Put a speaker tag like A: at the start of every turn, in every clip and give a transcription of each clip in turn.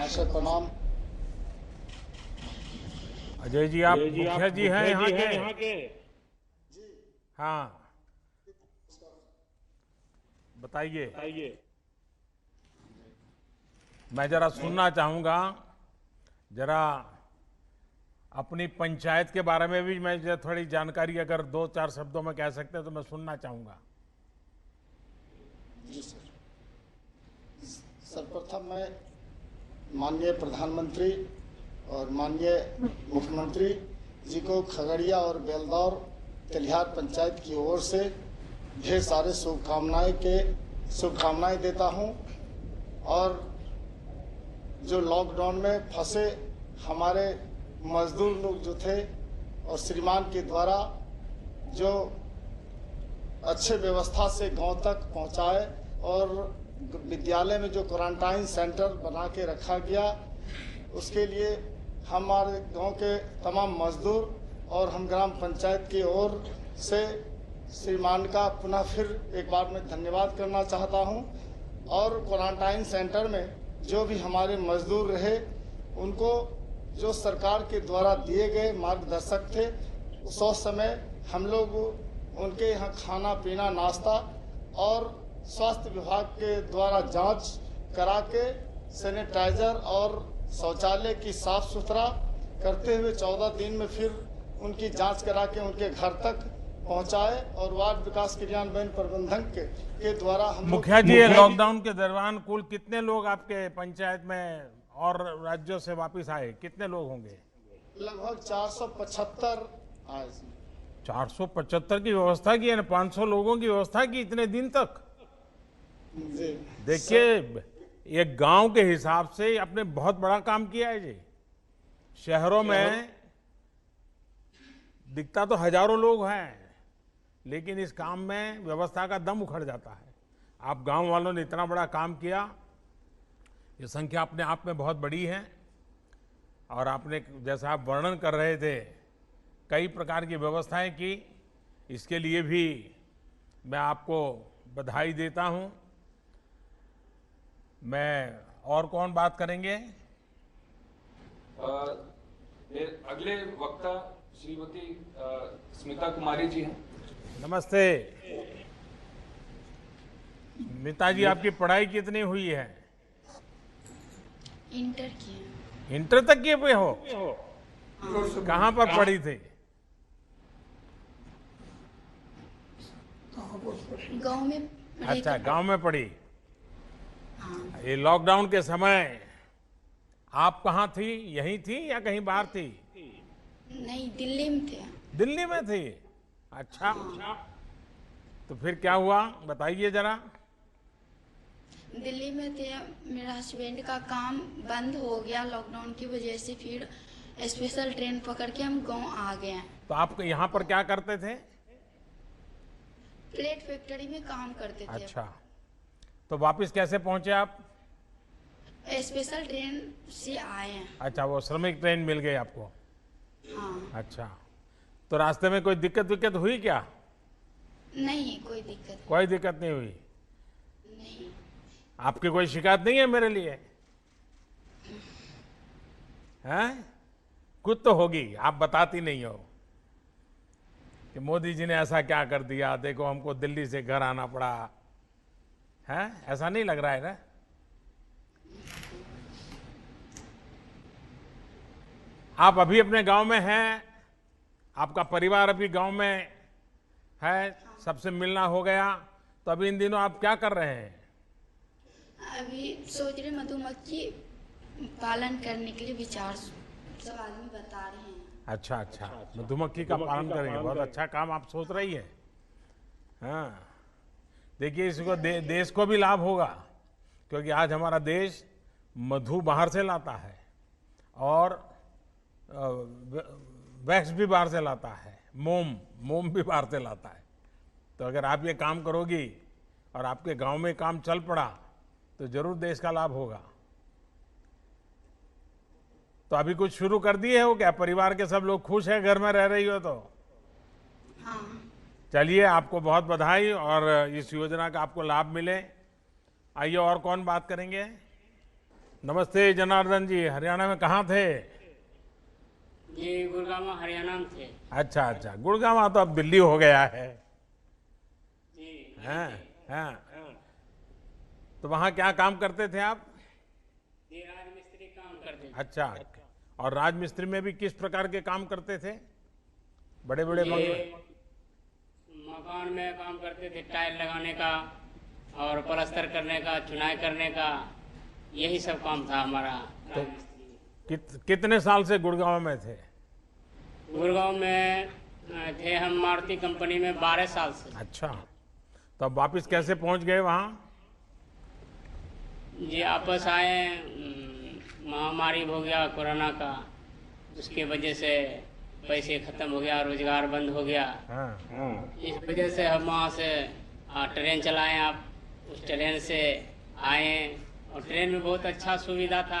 A: महाशय प्रणाम।
B: अजय जी, आप मुखिया जी हैं यहाँ के? हाँ, बताइए। मैं जरा सुनना चाहूँगा, जरा अपनी पंचायत के बारे में भी मैं थोड़ी जानकारी अगर 2-4 शब्दों में कह सकते हैं तो मैं सुनना चाहूँगा।
A: जी सर। सर्वप्रथम मैं माननीय प्रधानमंत्री और माननीय मुख्यमंत्री जी को खगड़िया और बेलदौर तेलिहार पंचायत की ओर से ढेर सारे शुभकामनाएं देता हूं। और जो लॉकडाउन में फंसे हमारे मजदूर लोग जो थे और श्रीमान के द्वारा जो अच्छे व्यवस्था से गांव तक पहुंचाए और विद्यालय में जो क्वारंटाइन सेंटर बना के रखा गया, उसके लिए हमारे गांव के तमाम मजदूर और हम ग्राम पंचायत की ओर से श्रीमान का पुनः फिर एक बार मैं धन्यवाद करना चाहता हूं। और क्वारंटाइन सेंटर में जो भी हमारे मजदूर रहे, उनको जो सरकार के द्वारा दिए गए मार्गदर्शक थे, उस समय हम लोग उनके यहाँ खाना पीना नाश्ता और स्वास्थ्य विभाग के द्वारा जांच करा के सैनिटाइजर और शौचालय की साफ सुथरा करते हुए 14 दिन में फिर उनकी जांच करा के उनके घर तक पहुंचाए। और वार्ड विकास क्रियान्वयन प्रबंधन के द्वारा हम
B: मुखिया जी, लॉकडाउन के दौरान कुल कितने लोग आपके पंचायत में और राज्यों से वापस आए? कितने लोग होंगे?
A: लगभग 475 आए।
B: 475 की व्यवस्था की है, 500 लोगों की व्यवस्था की इतने दिन तक? देखिए, एक गांव के हिसाब से आपने बहुत बड़ा काम किया है जी। शहरों में दिखता तो हजारों लोग हैं, लेकिन इस काम में व्यवस्था का दम उखड़ जाता है। आप गांव वालों ने इतना बड़ा काम किया, ये संख्या अपने आप में बहुत बड़ी है। और आपने, जैसा आप वर्णन कर रहे थे, कई प्रकार की व्यवस्थाएं की, इसके लिए भी मैं आपको बधाई देता हूं। मैं और कौन बात करेंगे?
C: अगले वक्ता श्रीमती स्मिता कुमारी जी हैं।
B: नमस्ते। स्मिता जी, आपकी पढ़ाई कितनी हुई है?
D: इंटर की है।
B: इंटर तक किए हुए हो? कहाँ पर पढ़ी थी?
D: गांव में।
B: अच्छा, गांव में पढ़ी।
D: हाँ।
B: ये लॉकडाउन के समय आप कहाँ थी? यहीं थी या कहीं बाहर थी?
D: नहीं, दिल्ली में थे।
B: दिल्ली में थी? अच्छा। तो फिर क्या हुआ, बताइए जरा।
D: दिल्ली में थे, मेरा हस्बैंड का काम बंद हो गया लॉकडाउन की वजह से। फिर स्पेशल ट्रेन पकड़ के हम गांव आ गए।
B: तो आप यहाँ पर क्या करते थे?
D: प्लेट फैक्ट्री में काम करते थे।
B: अच्छा, तो वापस कैसे पहुंचे आप?
D: स्पेशल ट्रेन से आए हैं।
B: अच्छा, वो श्रमिक ट्रेन मिल गई आपको?
D: हाँ।
B: अच्छा, तो रास्ते में कोई दिक्कत हुई क्या?
D: नहीं, कोई दिक्कत
B: कोई दिक्कत नहीं हुई?
D: नहीं।
B: आपकी कोई शिकायत नहीं है मेरे लिए? हैं? कुछ तो होगी, आप बताती नहीं हो कि मोदी जी ने ऐसा क्या कर दिया, देखो हमको दिल्ली से घर आना पड़ा। है, ऐसा नहीं लग रहा है ना? आप अभी अपने गांव में हैं, आपका परिवार अभी गांव में है, सबसे मिलना हो गया, तो अभी इन दिनों आप क्या कर रहे हैं?
D: अभी सोच रहे मधुमक्खी पालन करने के लिए विचार सब आदमी बता रहे हैं।
B: अच्छा, मधुमक्खी का पालन करेंगे, बहुत अच्छा काम आप सोच रही है। हाँ, देखिए, इसको देश को भी लाभ होगा, क्योंकि आज हमारा देश मधु बाहर से लाता है और वैक्स भी बाहर से लाता है, मोम भी बाहर से लाता है। तो अगर आप ये काम करोगी और आपके गांव में काम चल पड़ा तो जरूर देश का लाभ होगा। तो अभी कुछ शुरू कर दिए हो क्या? परिवार के सब लोग खुश हैं, घर में रह रही हो तो?
D: हाँ।
B: चलिए, आपको बहुत बधाई और इस योजना का आपको लाभ मिले। आइए, और कौन बात करेंगे? नमस्ते जनार्दन जी, हरियाणा में कहाँ थे?
E: ये गुड़गांव हरियाणा में थे।
B: अच्छा अच्छा, गुड़गांव तो अब दिल्ली हो गया है।
E: जी
B: हाँ हाँ। तो वहाँ क्या काम करते थे आप?
E: ये राजमिस्त्री काम करते थे।
B: अच्छा, और राजमिस्त्री में भी किस प्रकार के काम करते थे? बड़े बड़े
E: ये
B: बंगले?
E: मकान में काम करते थे, टाइल लगाने का और प्लास्टर करने का, चुनाई करने का, यही सब काम था हमारा राजमिस्त्री में।
B: कितने साल से गुड़गांव में थे?
E: गुड़गांव में थे हम मारुति कंपनी में 12 साल से।
B: अच्छा, तो अब वापस कैसे पहुंच गए वहाँ?
E: जी वापस आए, महामारी हो गया कोरोना का, उसके वजह से पैसे खत्म हो गया, रोजगार बंद हो गया।
B: हाँ।
E: इस वजह से हम वहाँ से ट्रेन चलाएं, आप उस ट्रेन से आए और ट्रेन में बहुत अच्छा सुविधा था,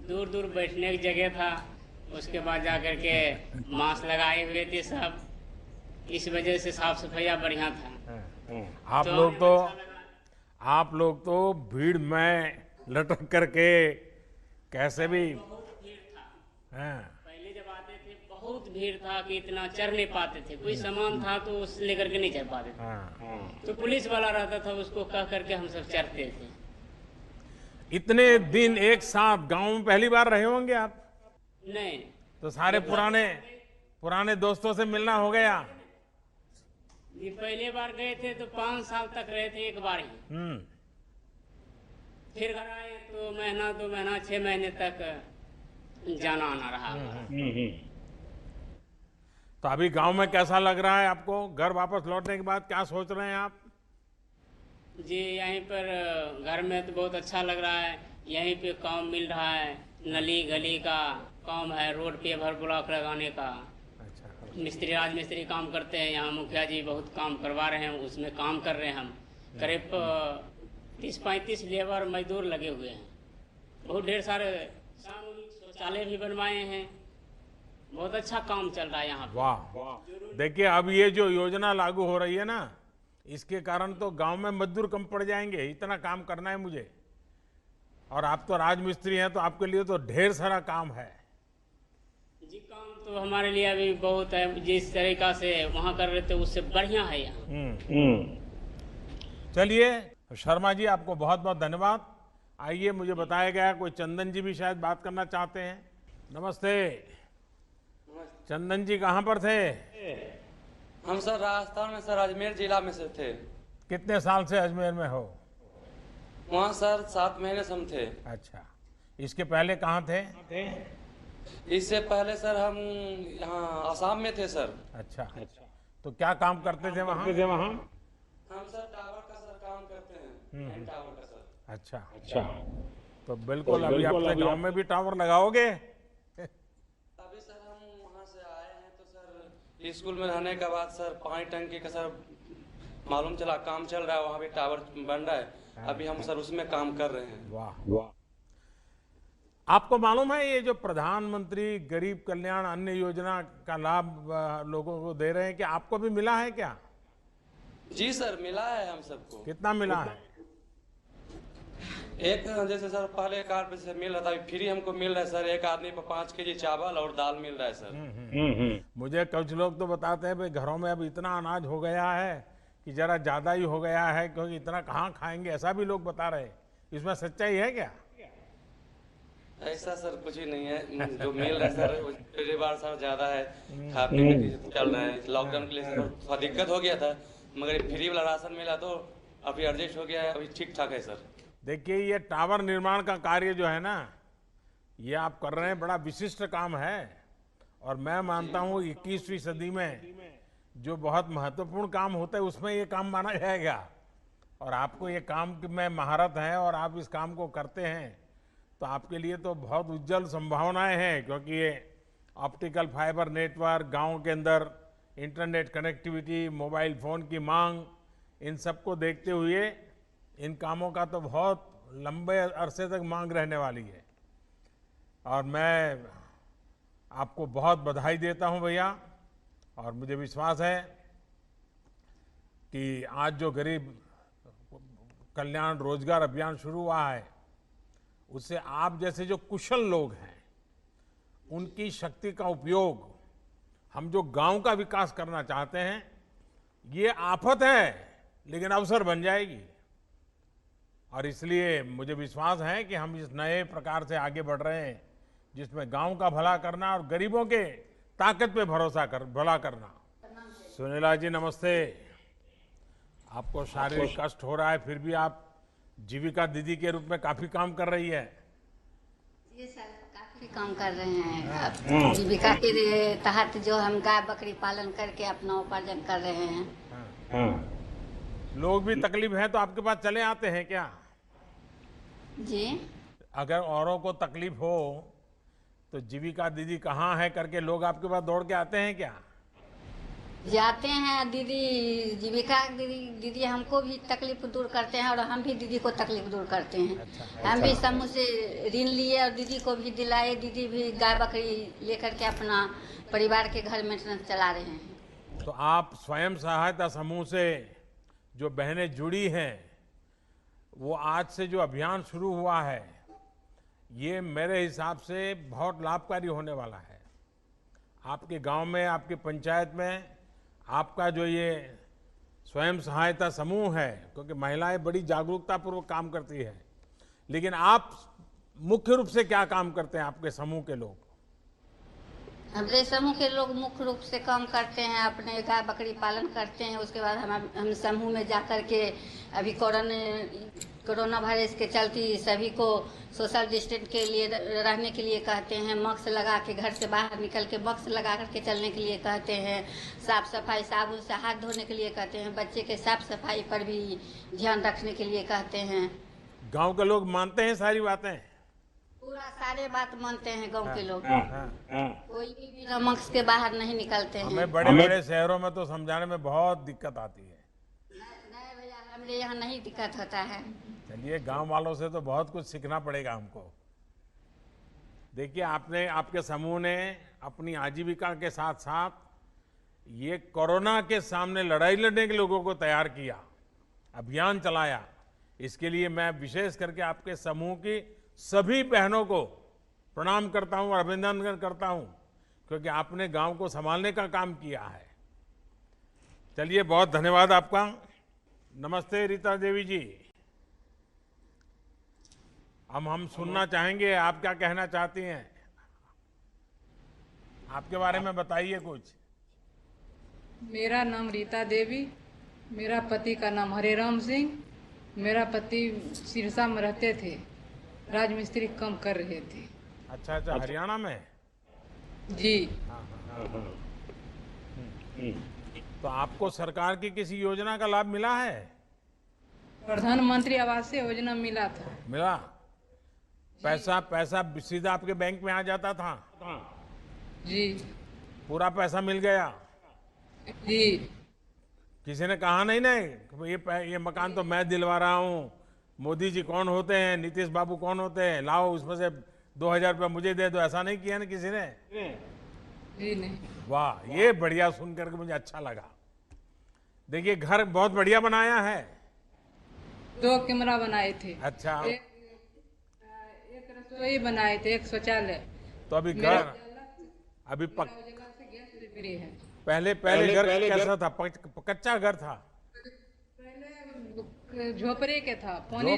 E: दूर दूर बैठने की जगह था। उसके बाद जाकर के मास्क लगाए हुए थे सब, इस वजह से साफ सफाई बढ़िया था।
B: आप लोग तो भीड़ में लटक करके कैसे भी। हाँ।
E: पहले जब आते थे बहुत भीड़ था कि इतना चढ़ नहीं पाते थे, कोई सामान था तो उस लेकर के नहीं चढ़ पाते थे।
B: हाँ।
E: तो पुलिस वाला रहता था, उसको कह करके हम सब चढ़ते थे।
B: इतने दिन एक साथ गांव में पहली बार रहे होंगे आप?
E: नहीं,
B: तो सारे पुराने दोस्तों से मिलना हो गया?
E: ये पहले बार गए थे तो 5 साल तक रहे थे एक बार ही। फिर घर आए तो महीना 2 महीना 6 महीने तक जाना आना रहा।
B: तो अभी गांव में कैसा लग रहा है आपको? घर वापस लौटने के बाद क्या सोच रहे हैं आप?
E: जी यहीं पर घर में तो बहुत अच्छा लग रहा है, यहीं पे काम मिल रहा है, नली गली का काम है, रोड पे भर ब्लॉक लगाने का।
B: अच्छा।
E: मिस्त्री राजमिस्त्री काम करते हैं यहाँ, मुखिया जी बहुत काम करवा रहे हैं, उसमें काम कर रहे हैं हम। करीब 30-35 लेबर मजदूर लगे हुए हैं। बहुत ढेर सारे सामूहिक शौचालय भी बनवाए हैं, बहुत अच्छा काम चल रहा है यहाँ पे।
B: वाह, देखिए अब ये जो योजना लागू हो रही है ना, इसके कारण तो गांव में मजदूर कम पड़ जाएंगे, इतना काम करना है मुझे। और आप तो राजमिस्त्री हैं, तो आपके लिए तो ढेर सारा काम है।
E: जी काम तो हमारे लिए अभी बहुत है, जिस तरीका से वहाँ कर रहे थे उससे बढ़िया है यहाँ।
B: चलिए शर्मा जी, आपको बहुत बहुत धन्यवाद। आइए, मुझे बताया गया कोई चंदन जी भी शायद बात करना चाहते हैं। नमस्ते। चंदन जी कहाँ पर थे?
F: हम सर राजस्थान में, सर अजमेर जिला में से थे।
B: कितने साल से अजमेर में हो?
F: वहाँ सर 7 महीने से हम थे।
B: अच्छा, इसके पहले कहाँ थे?
F: इससे पहले सर हम यहाँ आसाम में थे सर।
B: अच्छा, तो क्या काम करते थे वहाँ?
F: हम सर टावर का सर काम करते हैं, एंड टावर का सर।
B: अच्छा, तो बिल्कुल अभी अपने गांव में भी टावर लगाओगे?
F: अभी सर हम वहाँ से आए हैं तो सर स्कूल में रहने के बाद सर पानी टंकी का सर मालूम चला काम चल रहा है, वहाँ भी टावर बन रहा है। अभी हम सर उसमें काम कर रहे हैं।
B: वाह। आपको मालूम है ये जो प्रधानमंत्री गरीब कल्याण अन्न योजना का लाभ लोगों को दे रहे हैं, कि आपको भी मिला है क्या?
F: जी सर मिला है हम सबको।
B: कितना मिला है?
F: एक जैसे सर पहले कार्ड से मिल रहा था, फ्री हमको मिल रहा है सर, एक आदमी पर 5 केजी चावल और दाल मिल रहा है सर।
B: मुझे कुछ लोग तो बताते हैं भाई घरों में अब इतना अनाज हो गया है कि जरा ज्यादा ही हो गया है, क्योंकि इतना कहाँ खाएंगे, ऐसा भी लोग बता रहे हैं। इसमें सच्चाई है क्या?
F: ऐसा सर कुछ ही नहीं है, जो मिल रहा है सर पिछली बार सर ज्यादा है, खा पी के चल रहा है। लॉकडाउन के लिए सर थोड़ा दिक्कत हो गया था, मगर फ्री वाला राशन मिला तो अभी एडजस्ट हो गया है, अभी ठीक ठाक है सर।
B: देखिए ये टावर निर्माण का कार्य जो है ना, ये आप कर रहे हैं, बड़ा विशिष्ट काम है। और मैं मानता हूँ 21वीं सदी में जो बहुत महत्वपूर्ण काम होता है उसमें ये काम माना जाएगा। और आपको ये काम में महारत है और आप इस काम को करते हैं, तो आपके लिए तो बहुत उज्जवल संभावनाएं हैं। क्योंकि ये ऑप्टिकल फाइबर नेटवर्क, गांव के अंदर इंटरनेट कनेक्टिविटी, मोबाइल फ़ोन की मांग, इन सबको देखते हुए इन कामों का तो बहुत लंबे अरसे तक मांग रहने वाली है। और मैं आपको बहुत बधाई देता हूं भैया। और मुझे विश्वास है कि आज जो गरीब कल्याण रोजगार अभियान शुरू हुआ है उससे आप जैसे जो कुशल लोग हैं उनकी शक्ति का उपयोग हम जो गांव का विकास करना चाहते हैं, ये आफत है लेकिन अवसर बन जाएगी। और इसलिए मुझे विश्वास है कि हम इस नए प्रकार से आगे बढ़ रहे हैं जिसमें गांव का भला करना और गरीबों के ताकत पे भला करना। सुनीला जी नमस्ते। आपको शारीरिक कष्ट हो रहा है, फिर भी आप जीविका दीदी के रूप में काफी काम कर रही है।
G: ये सर काफी काम कर रहे हैं। अब जीविका के तहत जो हम गाय बकरी पालन करके अपना उपार्जन कर रहे हैं।
B: लोग भी तकलीफ है तो आपके पास चले आते हैं क्या?
G: जी,
B: अगर औरों को तकलीफ हो तो जीविका दीदी कहाँ है करके लोग आपके पास दौड़ के आते हैं क्या?
G: जाते हैं दीदी, जीविका दीदी हमको भी तकलीफ दूर करते हैं और हम भी दीदी को तकलीफ दूर करते हैं। हम भी समूह से ऋण लिए और दीदी को भी दिलाए। दीदी भी गाय बकरी लेकर के अपना परिवार के घर मेंटेनेंस चला रहे हैं।
B: तो आप स्वयं सहायता समूह से जो बहनें जुड़ी हैं, वो आज से जो अभियान शुरू हुआ है, ये मेरे हिसाब से बहुत लाभकारी होने वाला है। आपके गांव में, आपकी पंचायत में आपका जो ये स्वयं सहायता समूह है, क्योंकि महिलाएं बड़ी जागरूकता पूर्वक काम करती है, लेकिन आप मुख्य रूप से क्या काम करते हैं? आपके समूह के लोग,
G: हमारे समूह के लोग मुख्य रूप से काम करते हैं, अपने गाय बकरी पालन करते हैं। उसके बाद हम समूह में जाकर के अभी कोरोना वायरस के चलते सभी को सोशल डिस्टेंस के लिए रहने के लिए कहते हैं। मास्क लगा के घर से बाहर निकल के मास्क लगा करके चलने के लिए कहते हैं। साफ सफाई साबुन से हाथ धोने के लिए कहते हैं। बच्चे के साफ सफाई पर भी ध्यान रखने के लिए कहते हैं।
B: गांव के लोग मानते हैं सारी बातें?
G: पूरा सारे बात मानते हैं गांव के लोग। कोई भी बिना मास्क के बाहर नहीं निकलते हैं।
B: हमें बड़े बड़े शहरों में तो समझाने में बहुत दिक्कत आती है।
G: नहीं भैया, हमारे यहाँ नहीं दिक्कत होता है।
B: चलिए, गांव वालों से तो बहुत कुछ सीखना पड़ेगा हमको। देखिए, आपके समूह ने अपनी आजीविका के साथ साथ ये कोरोना के सामने लड़ाई लड़ने के लोगों को तैयार किया, अभियान चलाया। इसके लिए मैं विशेष करके आपके समूह की सभी बहनों को प्रणाम करता हूं और अभिनंदन करता हूं, क्योंकि आपने गांव को संभालने का काम किया है। चलिए, बहुत धन्यवाद आपका। नमस्ते रीता देवी जी। हम सुनना चाहेंगे आप क्या कहना चाहती हैं। आपके बारे में बताइए कुछ।
H: मेरा नाम रीता देवी, मेरा पति का नाम हरेराम सिंह। मेरा पति सिरसा में रहते थे, राजमिस्त्री काम कर रहे थे।
B: अच्छा, हरियाणा में?
H: जी।
B: तो आपको सरकार की किसी योजना का लाभ मिला है?
H: प्रधानमंत्री आवास योजना मिला था।
B: मिला? पैसा सीधा आपके बैंक में आ जाता था?
H: जी।
B: पूरा पैसा मिल गया?
H: जी।
B: किसी ने कहा नहीं ये मकान तो मैं दिलवा रहा हूँ, मोदी जी कौन होते हैं, नीतीश बाबू कौन होते हैं, लाओ उसमें से 2000 रुपये मुझे दे दो, ऐसा नहीं किया ना किसी ने?
H: जी नहीं।
B: वाह, ये बढ़िया सुन करके मुझे अच्छा लगा। देखिए, घर बहुत बढ़िया बनाया है।
H: 2 कमरा बनाए थे।
B: अच्छा।
H: एक रसोई बनाए थे, एक शौचालय।
B: तो अभी घर पहले घर कैसा था? कच्चा घर था?
H: पहले झोपड़े के था, पानी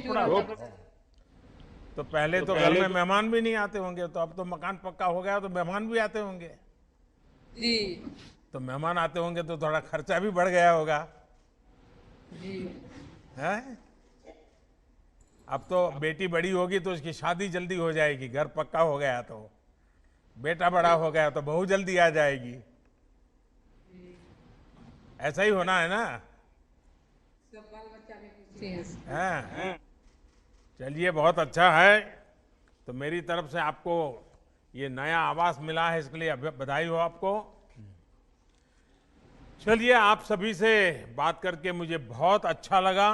B: तो पहले तो घर में मेहमान भी नहीं आते होंगे, तो अब तो मकान पक्का हो गया तो मेहमान भी आते होंगे।
H: जी।
B: तो मेहमान आते होंगे तो थोड़ा खर्चा भी बढ़ गया होगा।
H: जी।
B: है? अब तो बेटी बड़ी होगी तो उसकी शादी जल्दी हो जाएगी, घर पक्का हो गया तो। बेटा बड़ा हो गया तो बहू जल्दी आ जाएगी। ऐसा ही होना है ना?
H: सब बाल बच्चा भी खुशी है।
B: हाँ। चलिए, बहुत अच्छा है। तो मेरी तरफ से आपको ये नया आवास मिला है, इसके लिए बधाई हो आपको। चलिए, आप सभी से बात करके मुझे बहुत अच्छा लगा।